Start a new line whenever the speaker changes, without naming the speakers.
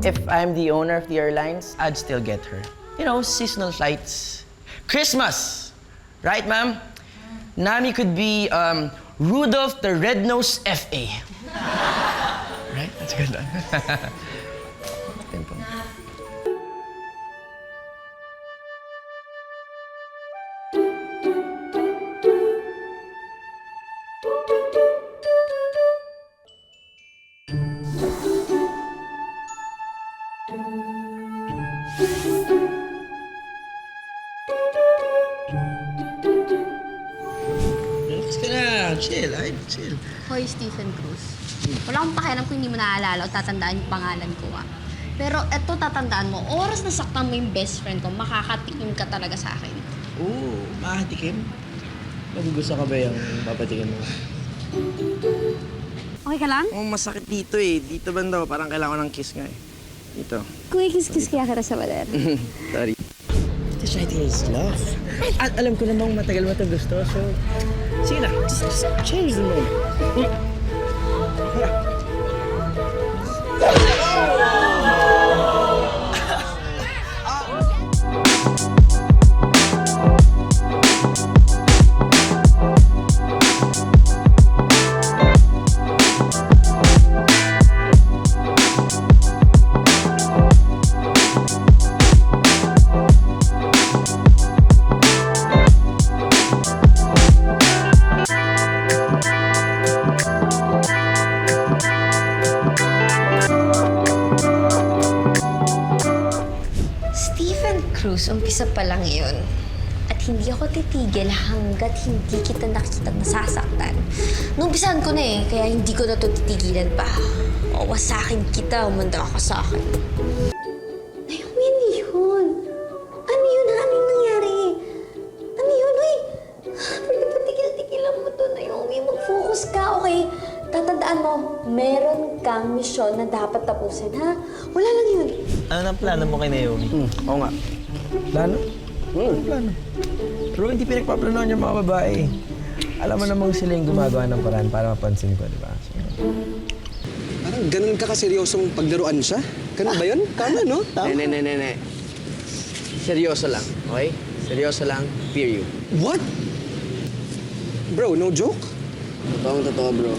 If I'm the owner of the airlines, I'd still get her. You know, seasonal flights. Christmas! Right, ma'am? Nami could be Rudolph the Red-Nosed FA. Right? That's good. Tempo. Relax ka na. Chill. Ay, chill.
Hoy, Stephen Cruz. Wala akong pakialam kung hindi mo naaalala o tatandaan yung pangalan ko, ah. Pero eto tatandaan mo, oras na saktan mo yung best friend ko, makakatikim ka talaga sa akin.
Oo, makatikim. Nagugusto ka ba yung papatikin mo?
Okay ka lang?
Oh, masakit dito eh. Dito banda, parang kailangan ko ng kiss nga eh. Dito.
Kuya, kiss-kiss kaya kita sa baler.
Sorry. This right here is love. At alam ko namang matagal mo ito gusto, so... Sige na, just change the mood.
Stephen Cruz, umpisa pa lang yun. At hindi ako titigil hanggat hindi kita nakita nasasaktan. Numpisahan ko na eh, kaya hindi ko na ito titigilan pa. Wawasakin kita, umanda ka sa akin. Naomi, ano yun? Ano yun? Ano yung nangyari? Ano yun? Uy! Pwede ba tigil-tigilan mo to, Naomi? Mag-focus ka, okay? Tatandaan mo, meron kang misyon na dapat tapusin, ha? Wala lang yun.
Ano ang plano mo kay Naomi?
Oo nga. Plano? Plano. Pero hindi pinagpaplanoan yung mga babae. Alam mo namang sila yung gumagawa ng paraan para mapansin ko, di ba? So,
Parang ganun ka kaseryosong paglaruan siya? Ganun ba yun? Tama, no? Tama.
Ne. Seryoso lang, okay? Seryoso lang, period.
What? Bro, no joke?
Totoo, bro.